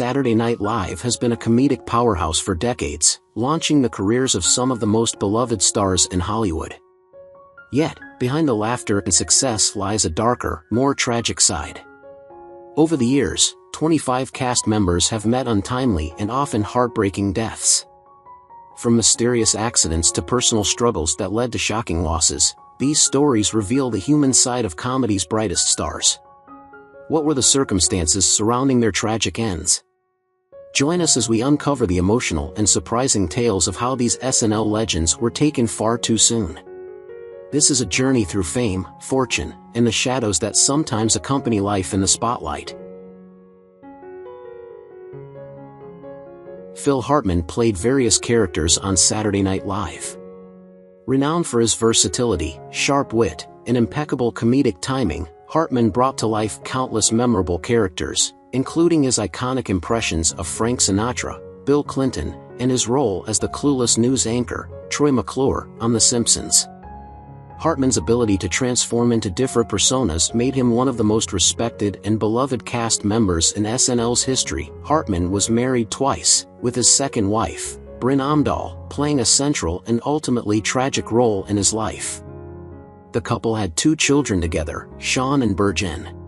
Saturday Night Live has been a comedic powerhouse for decades, launching the careers of some of the most beloved stars in Hollywood. Yet, behind the laughter and success lies a darker, more tragic side. Over the years, 25 cast members have met untimely and often heartbreaking deaths. From mysterious accidents to personal struggles that led to shocking losses, these stories reveal the human side of comedy's brightest stars. What were the circumstances surrounding their tragic ends? Join us as we uncover the emotional and surprising tales of how these SNL legends were taken far too soon. This is a journey through fame, fortune, and the shadows that sometimes accompany life in the spotlight. Phil Hartman played various characters on Saturday Night Live. Renowned for his versatility, sharp wit, and impeccable comedic timing, Hartman brought to life countless memorable characters, including his iconic impressions of Frank Sinatra, Bill Clinton, and his role as the clueless news anchor, Troy McClure, on The Simpsons. Hartman's ability to transform into different personas made him one of the most respected and beloved cast members in SNL's history. Hartman was married twice, with his second wife, Bryn Omdahl, playing a central and ultimately tragic role in his life. The couple had 2 children together, Sean and Bergen.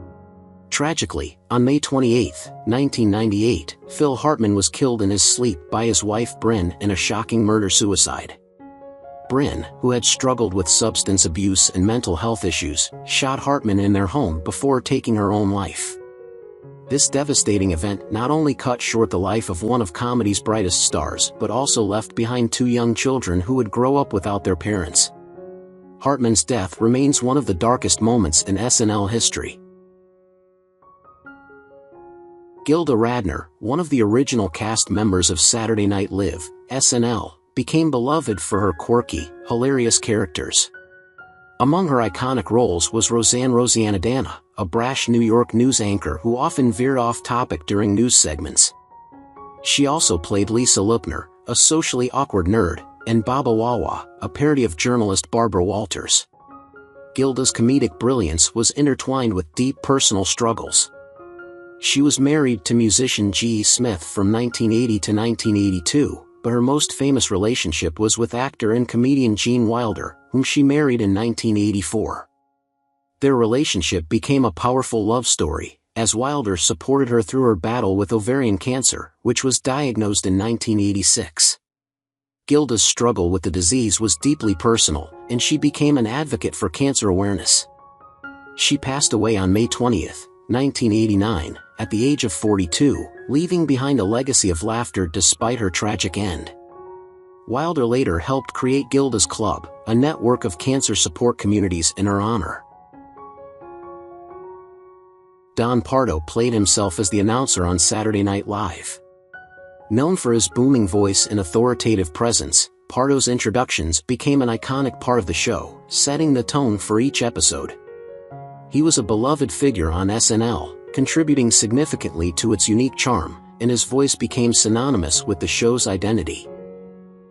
Tragically, on May 28, 1998, Phil Hartman was killed in his sleep by his wife Bryn in a shocking murder-suicide. Bryn, who had struggled with substance abuse and mental health issues, shot Hartman in their home before taking her own life. This devastating event not only cut short the life of one of comedy's brightest stars but also left behind 2 young children who would grow up without their parents. Hartman's death remains one of the darkest moments in SNL history. Gilda Radner, one of the original cast members of Saturday Night Live, SNL, became beloved for her quirky, hilarious characters. Among her iconic roles was Roseanne Dana, a brash New York news anchor who often veered off topic during news segments. She also played Lisa Loepner, a socially awkward nerd, and Baba Wawa, a parody of journalist Barbara Walters. Gilda's comedic brilliance was intertwined with deep personal struggles. She was married to musician G. Smith from 1980 to 1982, but her most famous relationship was with actor and comedian Gene Wilder, whom she married in 1984. Their relationship became a powerful love story, as Wilder supported her through her battle with ovarian cancer, which was diagnosed in 1986. Gilda's struggle with the disease was deeply personal, and she became an advocate for cancer awareness. She passed away on May 20, 1989, at the age of 42, leaving behind a legacy of laughter despite her tragic end. Wilder later helped create Gilda's Club, a network of cancer support communities in her honor. Don Pardo played himself as the announcer on Saturday Night Live. Known for his booming voice and authoritative presence, Pardo's introductions became an iconic part of the show, setting the tone for each episode. He was a beloved figure on SNL, contributing significantly to its unique charm, and his voice became synonymous with the show's identity.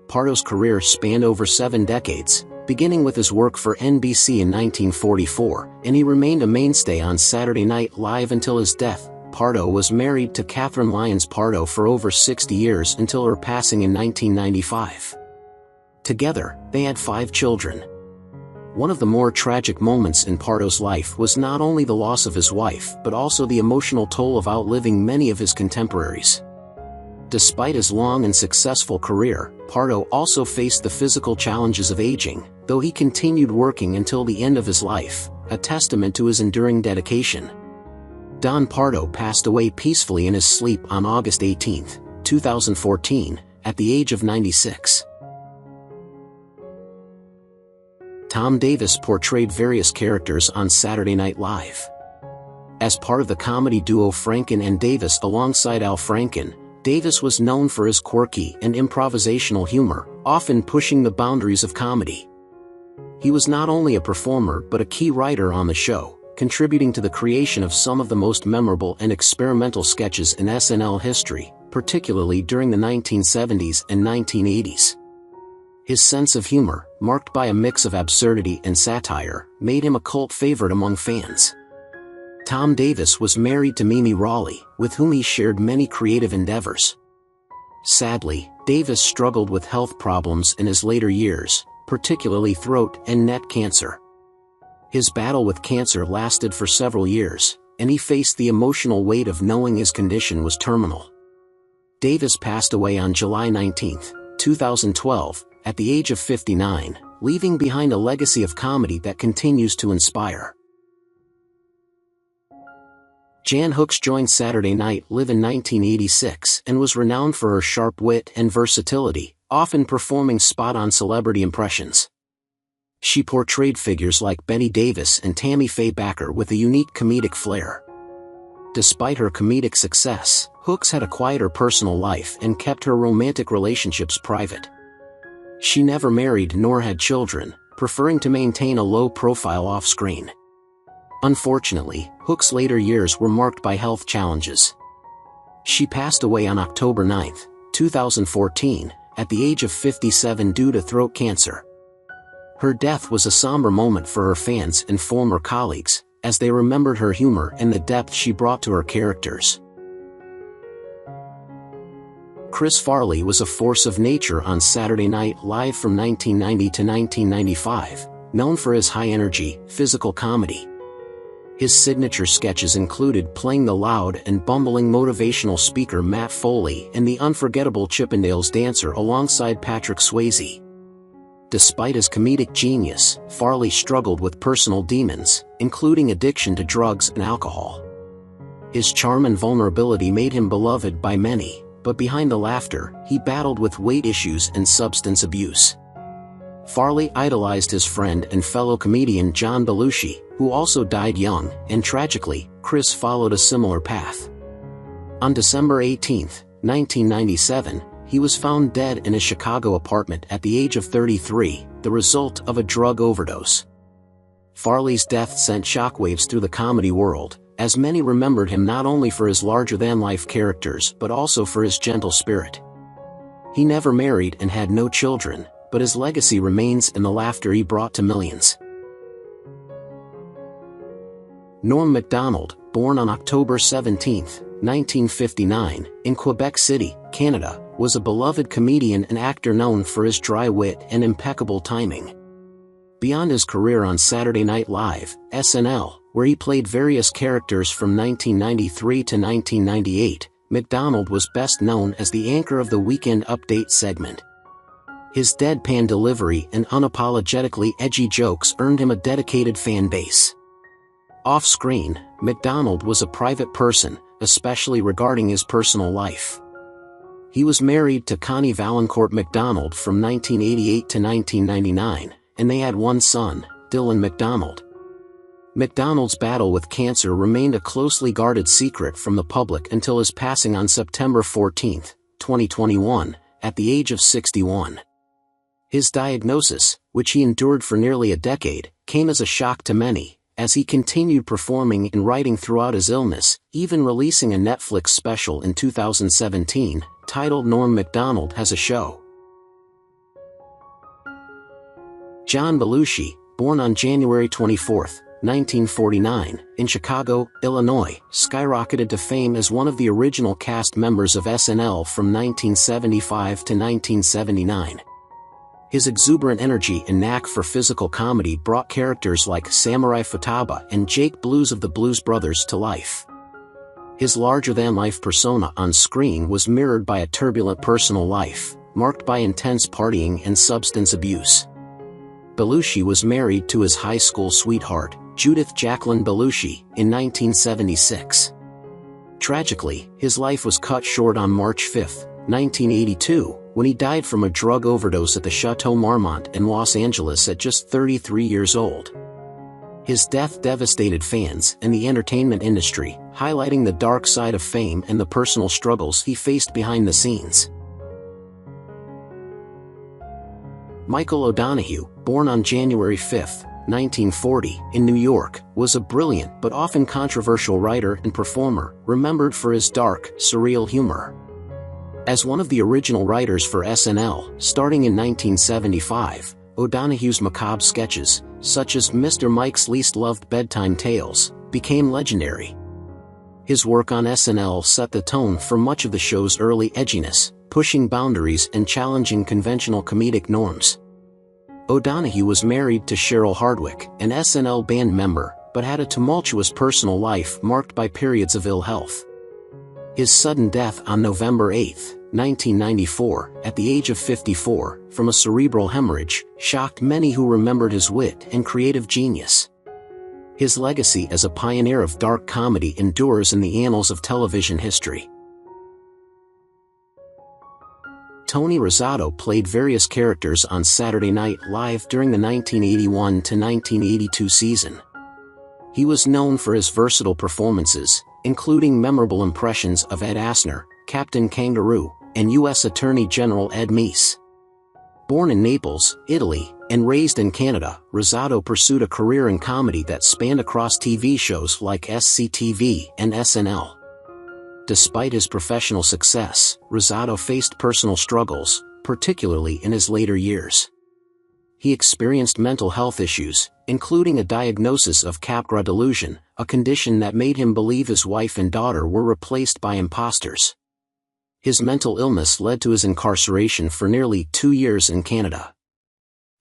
Pardo's career spanned over 7 decades, beginning with his work for NBC in 1944, and he remained a mainstay on Saturday Night Live until his death. Pardo was married to Catherine Lyons Pardo for over 60 years until her passing in 1995. Together, they had 5 children. One of the more tragic moments in Pardo's life was not only the loss of his wife but also the emotional toll of outliving many of his contemporaries. Despite his long and successful career, Pardo also faced the physical challenges of aging, though he continued working until the end of his life, a testament to his enduring dedication. Don Pardo passed away peacefully in his sleep on August 18, 2014, at the age of 96. Tom Davis portrayed various characters on Saturday Night Live. As part of the comedy duo Franken and Davis alongside Al Franken, Davis was known for his quirky and improvisational humor, often pushing the boundaries of comedy. He was not only a performer but a key writer on the show, contributing to the creation of some of the most memorable and experimental sketches in SNL history, particularly during the 1970s and 1980s. His sense of humor, marked by a mix of absurdity and satire, made him a cult favorite among fans. Tom Davis was married to Mimi Raleigh, with whom he shared many creative endeavors. Sadly, Davis struggled with health problems in his later years, particularly throat and neck cancer. His battle with cancer lasted for several years, and he faced the emotional weight of knowing his condition was terminal. Davis passed away on July 19, 2012, at the age of 59, leaving behind a legacy of comedy that continues to inspire. Jan Hooks joined Saturday Night Live in 1986 and was renowned for her sharp wit and versatility, often performing spot-on celebrity impressions. She portrayed figures like Betty Davis and Tammy Faye Bakker with a unique comedic flair. Despite her comedic success, Hooks had a quieter personal life and kept her romantic relationships private. She never married nor had children, preferring to maintain a low profile off-screen. Unfortunately, Hooks' later years were marked by health challenges. She passed away on October 9, 2014, at the age of 57 due to throat cancer. Her death was a somber moment for her fans and former colleagues, as they remembered her humor and the depth she brought to her characters. Chris Farley was a force of nature on Saturday Night Live from 1990 to 1995, known for his high-energy, physical comedy. His signature sketches included playing the loud and bumbling motivational speaker Matt Foley and the unforgettable Chippendales dancer alongside Patrick Swayze. Despite his comedic genius, Farley struggled with personal demons, including addiction to drugs and alcohol. His charm and vulnerability made him beloved by many, but behind the laughter, he battled with weight issues and substance abuse. Farley idolized his friend and fellow comedian John Belushi, who also died young, and tragically, Chris followed a similar path. On December 18, 1997, he was found dead in his Chicago apartment at the age of 33, the result of a drug overdose. Farley's death sent shockwaves through the comedy world, as many remembered him not only for his larger-than-life characters but also for his gentle spirit. He never married and had no children, but his legacy remains in the laughter he brought to millions. Norm Macdonald, born on October 17, 1959, in Quebec City, Canada, was a beloved comedian and actor known for his dry wit and impeccable timing. Beyond his career on Saturday Night Live, SNL, where he played various characters from 1993 to 1998, Macdonald was best known as the anchor of the Weekend Update segment. His deadpan delivery and unapologetically edgy jokes earned him a dedicated fan base. Off-screen, Macdonald was a private person, especially regarding his personal life. He was married to Connie Valancourt Macdonald from 1988 to 1999, and they had one son, Dylan Macdonald. Macdonald's battle with cancer remained a closely guarded secret from the public until his passing on September 14, 2021, at the age of 61. His diagnosis, which he endured for nearly a decade, came as a shock to many, as he continued performing and writing throughout his illness, even releasing a Netflix special in 2017, titled Norm Macdonald Has a Show. John Belushi, born on January 24, 1949, in Chicago, Illinois, skyrocketed to fame as one of the original cast members of SNL from 1975 to 1979. His exuberant energy and knack for physical comedy brought characters like Samurai Futaba and Jake Blues of the Blues Brothers to life. His larger-than-life persona on screen was mirrored by a turbulent personal life, marked by intense partying and substance abuse. Belushi was married to his high school sweetheart, Judith Jacqueline Belushi, in 1976. Tragically, his life was cut short on March 5, 1982, when he died from a drug overdose at the Chateau Marmont in Los Angeles at just 33 years old. His death devastated fans and the entertainment industry, highlighting the dark side of fame and the personal struggles he faced behind the scenes. Michael O'Donoghue, born on January 5, 1940, in New York, was a brilliant but often controversial writer and performer, remembered for his dark, surreal humor. As one of the original writers for SNL, starting in 1975, O'Donoghue's macabre sketches, such as Mr. Mike's Least Loved Bedtime Tales, became legendary. His work on SNL set the tone for much of the show's early edginess, pushing boundaries and challenging conventional comedic norms. O'Donoghue was married to Cheryl Hardwick, an SNL band member, but had a tumultuous personal life marked by periods of ill health. His sudden death on November 8, 1994, at the age of 54, from a cerebral hemorrhage, shocked many who remembered his wit and creative genius. His legacy as a pioneer of dark comedy endures in the annals of television history. Tony Rosato played various characters on Saturday Night Live during the 1981 to 1982 season. He was known for his versatile performances, including memorable impressions of Ed Asner, Captain Kangaroo, and U.S. Attorney General Ed Meese. Born in Naples, Italy, and raised in Canada, Rosato pursued a career in comedy that spanned across TV shows like SCTV and SNL. Despite his professional success, Rosato faced personal struggles, particularly in his later years. He experienced mental health issues, including a diagnosis of Capgras delusion, a condition that made him believe his wife and daughter were replaced by imposters. His mental illness led to his incarceration for nearly 2 years in Canada.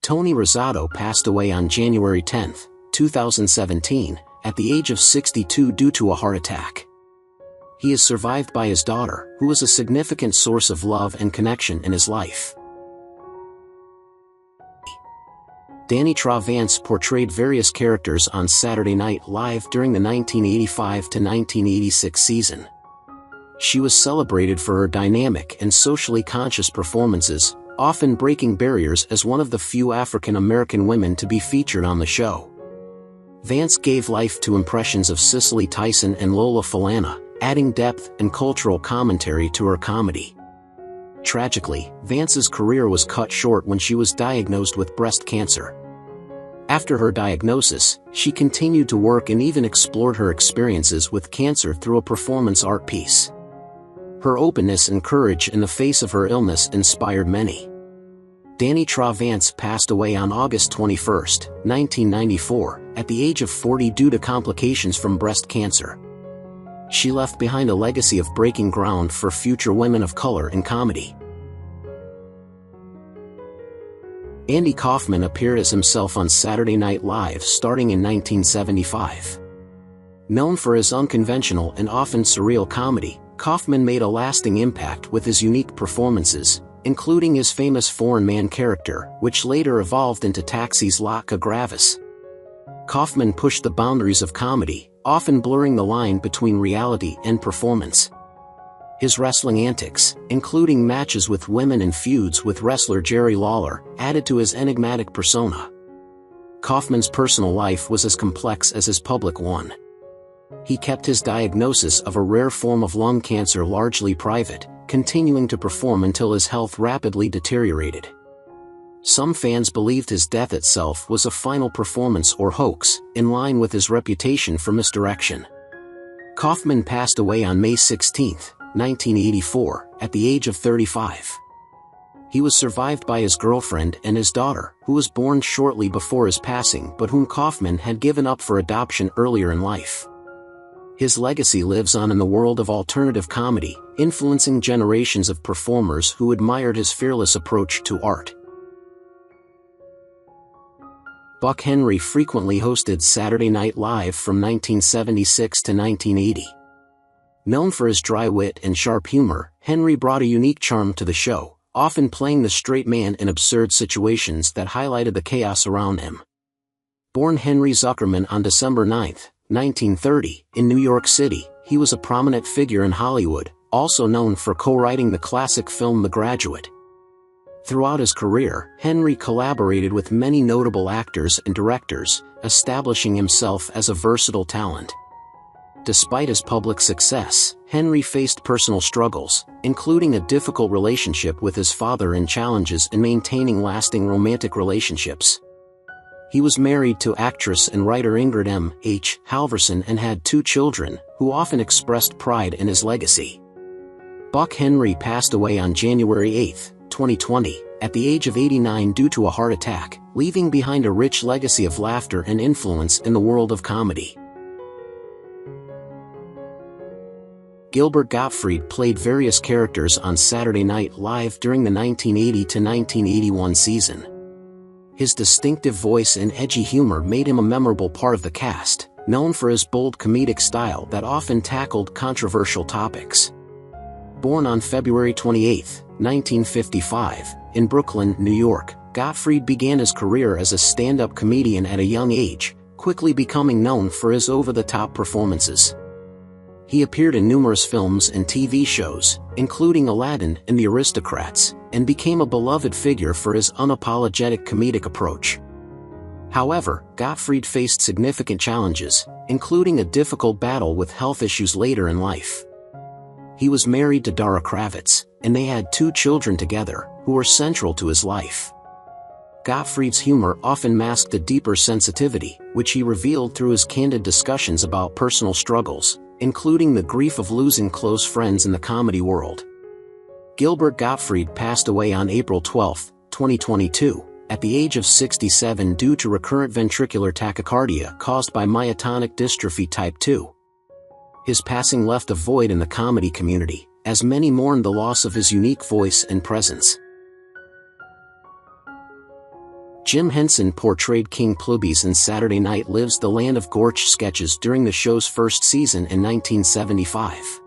Tony Rosato passed away on January 10, 2017, at the age of 62 due to a heart attack. He is survived by his daughter, who was a significant source of love and connection in his life. Danitra Vance portrayed various characters on Saturday Night Live during the 1985 to 1986 season. She was celebrated for her dynamic and socially conscious performances, often breaking barriers as one of the few African American women to be featured on the show. Vance gave life to impressions of Cicely Tyson and Lola Falana, adding depth and cultural commentary to her comedy. Tragically, Vance's career was cut short when she was diagnosed with breast cancer. After her diagnosis, she continued to work and even explored her experiences with cancer through a performance art piece. Her openness and courage in the face of her illness inspired many. Danitra Vance passed away on August 21, 1994, at the age of 40 due to complications from breast cancer. She left behind a legacy of breaking ground for future women of color in comedy. Andy Kaufman appeared as himself on Saturday Night Live starting in 1975. Known for his unconventional and often surreal comedy, Kaufman made a lasting impact with his unique performances, including his famous foreign man character, which later evolved into Taxi's Latka Gravis. Kaufman pushed the boundaries of comedy, often blurring the line between reality and performance. His wrestling antics, including matches with women and feuds with wrestler Jerry Lawler, added to his enigmatic persona. Kaufman's personal life was as complex as his public one. He kept his diagnosis of a rare form of lung cancer largely private, continuing to perform until his health rapidly deteriorated. Some fans believed his death itself was a final performance or hoax, in line with his reputation for misdirection. Kaufman passed away on May 16, 1984, at the age of 35. He was survived by his girlfriend and his daughter, who was born shortly before his passing but whom Kaufman had given up for adoption earlier in life. His legacy lives on in the world of alternative comedy, influencing generations of performers who admired his fearless approach to art. Buck Henry frequently hosted Saturday Night Live from 1976 to 1980. Known for his dry wit and sharp humor, Henry brought a unique charm to the show, often playing the straight man in absurd situations that highlighted the chaos around him. Born Henry Zuckerman on December 9, 1930, in New York City, he was a prominent figure in Hollywood, also known for co-writing the classic film The Graduate. Throughout his career, Henry collaborated with many notable actors and directors, establishing himself as a versatile talent. Despite his public success, Henry faced personal struggles, including a difficult relationship with his father and challenges in maintaining lasting romantic relationships. He was married to actress and writer Ingrid M. H. Halvorson and had 2 children, who often expressed pride in his legacy. Buck Henry passed away on January 8, 2020, at the age of 89 due to a heart attack, leaving behind a rich legacy of laughter and influence in the world of comedy. Gilbert Gottfried played various characters on Saturday Night Live during the 1980 to 1981 season. His distinctive voice and edgy humor made him a memorable part of the cast, known for his bold comedic style that often tackled controversial topics. Born on February 28, 1955, in Brooklyn, New York, Gottfried began his career as a stand-up comedian at a young age, quickly becoming known for his over-the-top performances. He appeared in numerous films and TV shows, including Aladdin and The Aristocrats, and became a beloved figure for his unapologetic comedic approach. However, Gottfried faced significant challenges, including a difficult battle with health issues later in life. He was married to Dara Kravitz, and they had 2 children together, who were central to his life. Gottfried's humor often masked a deeper sensitivity, which he revealed through his candid discussions about personal struggles, including the grief of losing close friends in the comedy world. Gilbert Gottfried passed away on April 12, 2022, at the age of 67 due to recurrent ventricular tachycardia caused by myotonic dystrophy type 2. His passing left a void in the comedy community, as many mourned the loss of his unique voice and presence. Jim Henson portrayed King Plubes in Saturday Night Live's The Land of Gorch sketches during the show's first season in 1975.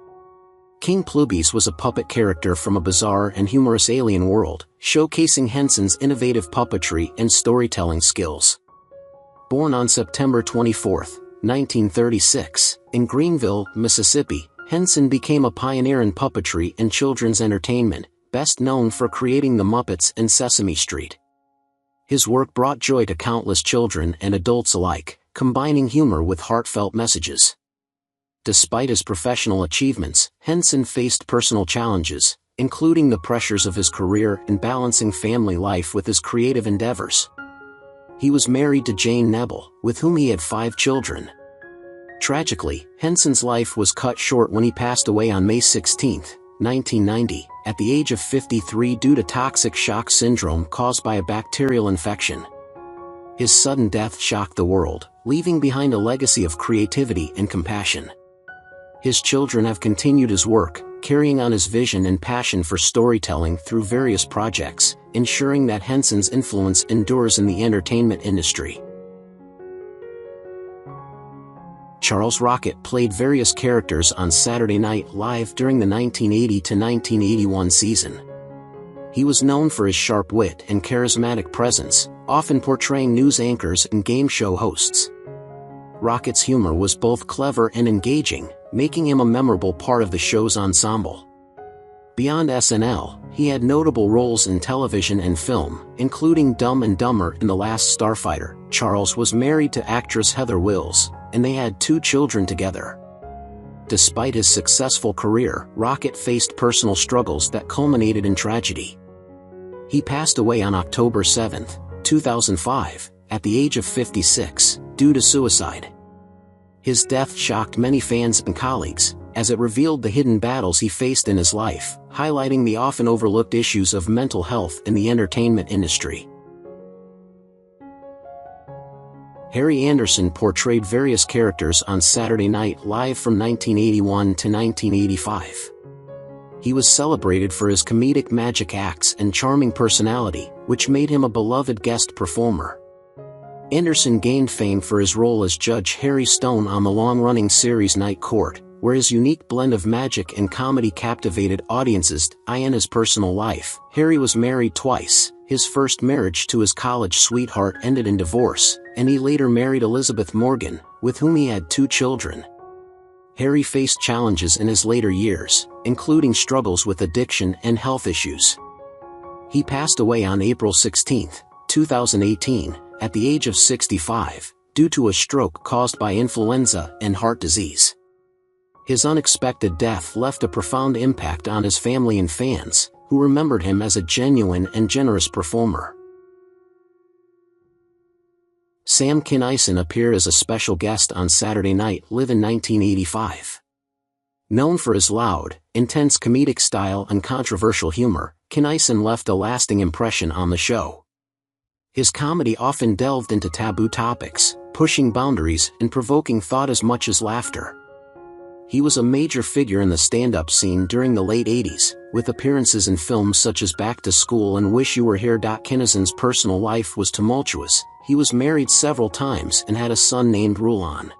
King Plubes was a puppet character from a bizarre and humorous alien world, showcasing Henson's innovative puppetry and storytelling skills. Born on September 24, 1936, in Greenville, Mississippi, Henson became a pioneer in puppetry and children's entertainment, best known for creating The Muppets and Sesame Street. His work brought joy to countless children and adults alike, combining humor with heartfelt messages. Despite his professional achievements, Henson faced personal challenges, including the pressures of his career and balancing family life with his creative endeavors. He was married to Jane Nebel, with whom he had 5 children. Tragically, Henson's life was cut short when he passed away on May 16, 1990, at the age of 53 due to toxic shock syndrome caused by a bacterial infection. His sudden death shocked the world, leaving behind a legacy of creativity and compassion. His children have continued his work, carrying on his vision and passion for storytelling through various projects, ensuring that Henson's influence endures in the entertainment industry. Charles Rocket played various characters on Saturday Night Live during the 1980 to 1981 season. He was known for his sharp wit and charismatic presence, often portraying news anchors and game show hosts. Rocket's humor was both clever and engaging, making him a memorable part of the show's ensemble. Beyond SNL, he had notable roles in television and film, including Dumb and Dumber and The Last Starfighter. Charles was married to actress Heather Wills, and they had 2 children together. Despite his successful career, Rocket faced personal struggles that culminated in tragedy. He passed away on October 7, 2005, at the age of 56, due to suicide. His death shocked many fans and colleagues, as it revealed the hidden battles he faced in his life, highlighting the often overlooked issues of mental health in the entertainment industry. Harry Anderson portrayed various characters on Saturday Night Live from 1981 to 1985. He was celebrated for his comedic magic acts and charming personality, which made him a beloved guest performer. Anderson gained fame for his role as Judge Harry Stone on the long-running series Night Court, where his unique blend of magic and comedy captivated audiences. In his personal life, Harry was married twice. His first marriage to his college sweetheart ended in divorce, and he later married Elizabeth Morgan, with whom he had 2 children. Harry faced challenges in his later years, including struggles with addiction and health issues. He passed away on April 16, 2018, at the age of 65, due to a stroke caused by influenza and heart disease. His unexpected death left a profound impact on his family and fans, who remembered him as a genuine and generous performer. Sam Kinison appeared as a special guest on Saturday Night Live in 1985. Known for his loud, intense comedic style and controversial humor, Kinison left a lasting impression on the show. His comedy often delved into taboo topics, pushing boundaries and provoking thought as much as laughter. he was a major figure in the stand-up scene during the late 80s, with appearances in films such as Back to School and Wish You Were Here. Kinison's personal life was tumultuous. He was married several times and had a son named Rulon.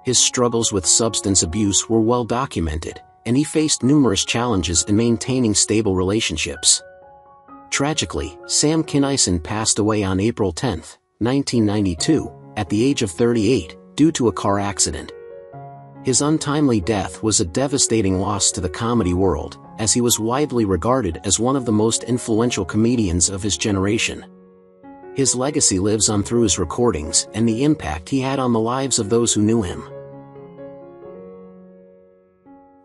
His struggles with substance abuse were well documented, and he faced numerous challenges in maintaining stable relationships. Tragically, Sam Kinison passed away on April 10, 1992, at the age of 38, due to a car accident. His untimely death was a devastating loss to the comedy world, as he was widely regarded as one of the most influential comedians of his generation. His legacy lives on through his recordings and the impact he had on the lives of those who knew him.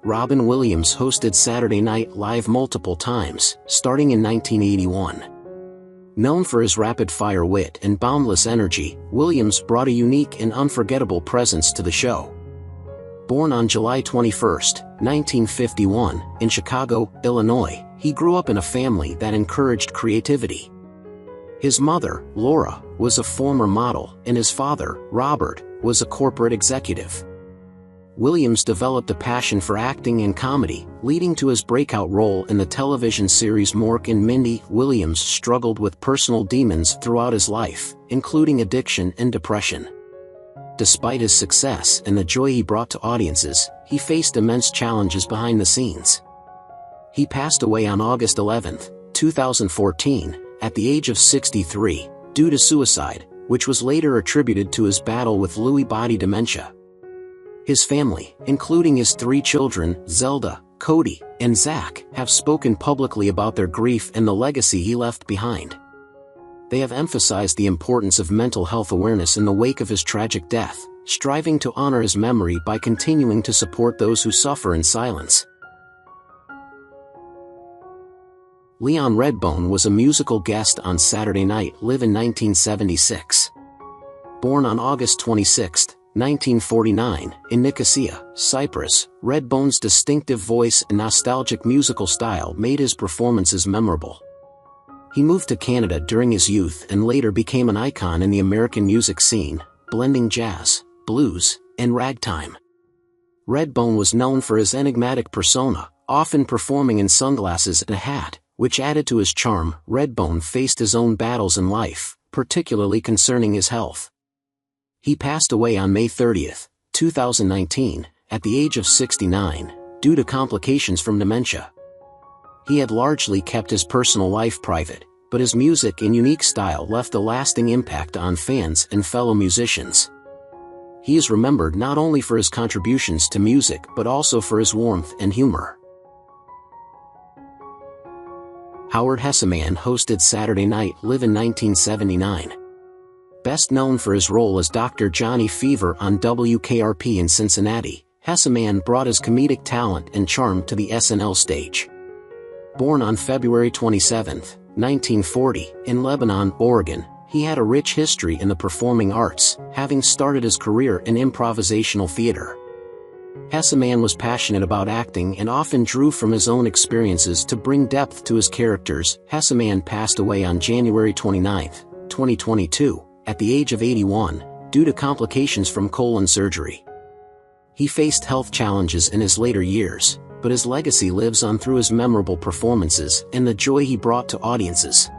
Robin Williams hosted Saturday Night Live multiple times, starting in 1981. Known for his rapid-fire wit and boundless energy, Williams brought a unique and unforgettable presence to the show. Born on July 21, 1951, in Chicago, Illinois, he grew up in a family that encouraged creativity. His mother, Laura, was a former model, and his father, Robert, was a corporate executive. Williams developed a passion for acting and comedy, leading to his breakout role in the television series Mork and Mindy. Williams struggled with personal demons throughout his life, including addiction and depression. Despite his success and the joy he brought to audiences, he faced immense challenges behind the scenes. He passed away on August 11, 2014, at the age of 63, due to suicide, which was later attributed to his battle with Lewy body dementia. His family, including his 3 children, Zelda, Cody, and Zach, have spoken publicly about their grief and the legacy he left behind. They have emphasized the importance of mental health awareness in the wake of his tragic death, striving to honor his memory by continuing to support those who suffer in silence. Leon Redbone was a musical guest on Saturday Night Live in 1976. Born on August 26, 1949, in Nicosia, Cyprus, Redbone's distinctive voice and nostalgic musical style made his performances memorable. He moved to Canada during his youth and later became an icon in the American music scene, blending jazz, blues, and ragtime. Redbone was known for his enigmatic persona, often performing in sunglasses and a hat, which added to his charm. Redbone faced his own battles in life, particularly concerning his health. He passed away on May 30, 2019, at the age of 69, due to complications from dementia. He had largely kept his personal life private, but his music and unique style left a lasting impact on fans and fellow musicians. He is remembered not only for his contributions to music but also for his warmth and humor. Howard Hesseman hosted Saturday Night Live in 1979. Best known for his role as Dr. Johnny Fever on WKRP in Cincinnati, Hesseman brought his comedic talent and charm to the SNL stage. Born on February 27, 1940, in Lebanon, Oregon, he had a rich history in the performing arts, having started his career in improvisational theater. Hesseman was passionate about acting and often drew from his own experiences to bring depth to his characters. Hesseman passed away on January 29, 2022, at the age of 81, due to complications from colon surgery. He faced health challenges in his later years, but his legacy lives on through his memorable performances and the joy he brought to audiences.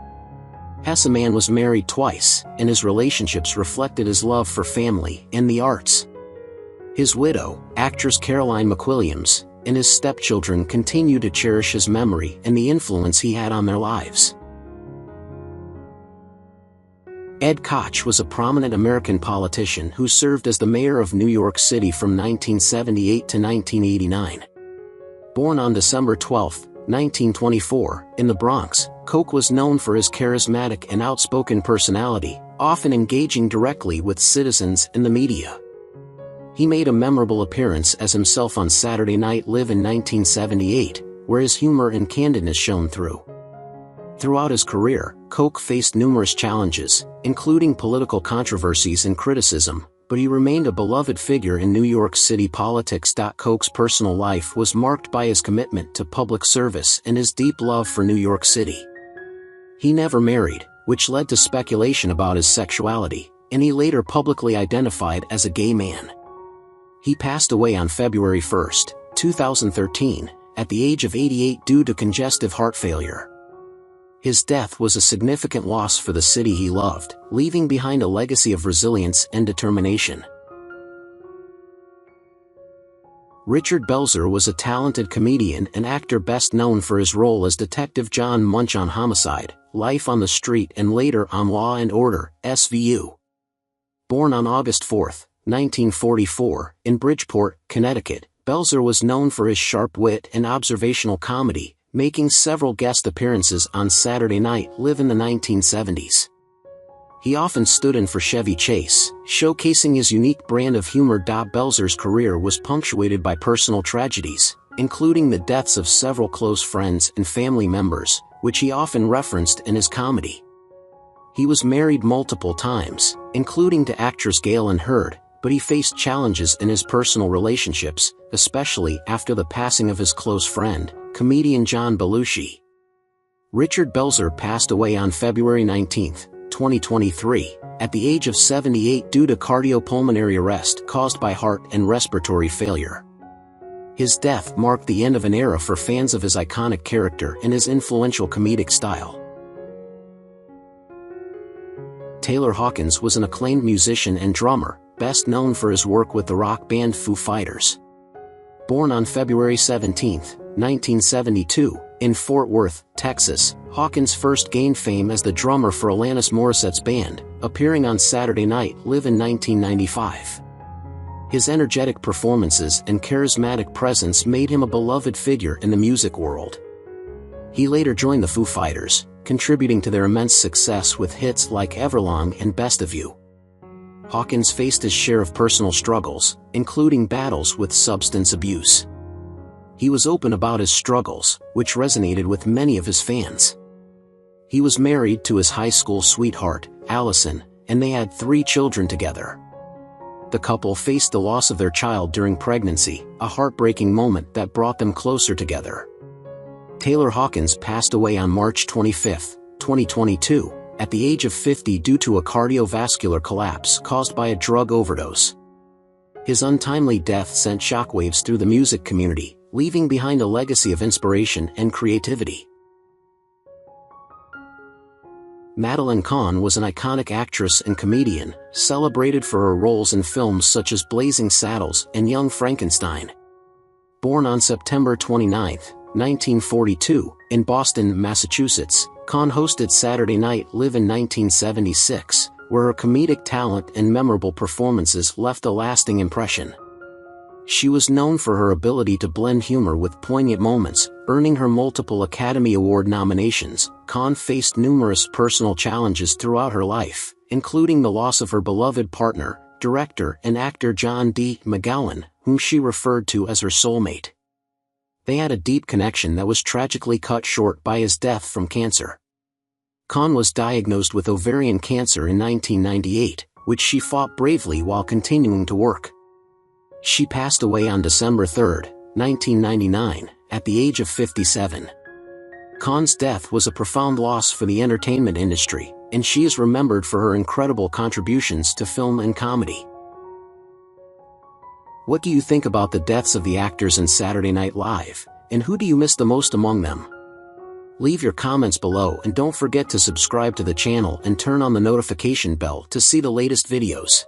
Hesseman was married twice, and his relationships reflected his love for family and the arts. His widow, actress Caroline McWilliams, and his stepchildren continue to cherish his memory and the influence he had on their lives. Ed Koch was a prominent American politician who served as the mayor of New York City from 1978 to 1989. Born on December 12, 1924, in the Bronx, Koch was known for his charismatic and outspoken personality, often engaging directly with citizens and the media. He made a memorable appearance as himself on Saturday Night Live in 1978, where his humor and candidness shone through. Throughout his career, Koch faced numerous challenges, including political controversies and criticism, but he remained a beloved figure in New York City politics. Koch's personal life was marked by his commitment to public service and his deep love for New York City. He never married, which led to speculation about his sexuality, and he later publicly identified as a gay man. He passed away on February 1, 2013, at the age of 88 due to congestive heart failure. His death was a significant loss for the city he loved, leaving behind a legacy of resilience and determination. Richard Belzer was a talented comedian and actor best known for his role as Detective John Munch on Homicide, Life on the Street and later on Law and Order, SVU. Born on August 4, 1944, in Bridgeport, Connecticut, Belzer was known for his sharp wit and observational comedy, making several guest appearances on Saturday Night Live in the 1970s. He often stood in for Chevy Chase, showcasing his unique brand of humor. Belzer's career was punctuated by personal tragedies, including the deaths of several close friends and family members, which he often referenced in his comedy. He was married multiple times, including to actress Galen Hurd, but he faced challenges in his personal relationships, especially after the passing of his close friend, comedian John Belushi. Richard Belzer passed away on February 19, 2023, at the age of 78 due to cardiopulmonary arrest caused by heart and respiratory failure. His death marked the end of an era for fans of his iconic character and his influential comedic style. Taylor Hawkins was an acclaimed musician and drummer, best known for his work with the rock band Foo Fighters. Born on February 17, 1972, in Fort Worth, Texas, Hawkins first gained fame as the drummer for Alanis Morissette's band, appearing on Saturday Night Live in 1995. His energetic performances and charismatic presence made him a beloved figure in the music world. He later joined the Foo Fighters, contributing to their immense success with hits like Everlong and Best of You. Hawkins faced his share of personal struggles, including battles with substance abuse. He was open about his struggles, which resonated with many of his fans. He was married to his high school sweetheart, Allison, and they had 3 children together. The couple faced the loss of their child during pregnancy, a heartbreaking moment that brought them closer together. Taylor Hawkins passed away on March 25, 2022, at the age of 50 due to a cardiovascular collapse caused by a drug overdose. His untimely death sent shockwaves through the music community, leaving behind a legacy of inspiration and creativity. Madeline Kahn was an iconic actress and comedian, celebrated for her roles in films such as Blazing Saddles and Young Frankenstein. Born on September 29, 1942, in Boston, Massachusetts, Kahn hosted Saturday Night Live in 1976, where her comedic talent and memorable performances left a lasting impression. She was known for her ability to blend humor with poignant moments, earning her multiple Academy Award nominations. Kahn faced numerous personal challenges throughout her life, including the loss of her beloved partner, director and actor John D. McGowan, whom she referred to as her soulmate. They had a deep connection that was tragically cut short by his death from cancer. Kahn was diagnosed with ovarian cancer in 1998, which she fought bravely while continuing to work. She passed away on December 3, 1999, at the age of 57. Kahn's death was a profound loss for the entertainment industry, and she is remembered for her incredible contributions to film and comedy. What do you think about the deaths of the actors in Saturday Night Live, and who do you miss the most among them? Leave your comments below and don't forget to subscribe to the channel and turn on the notification bell to see the latest videos.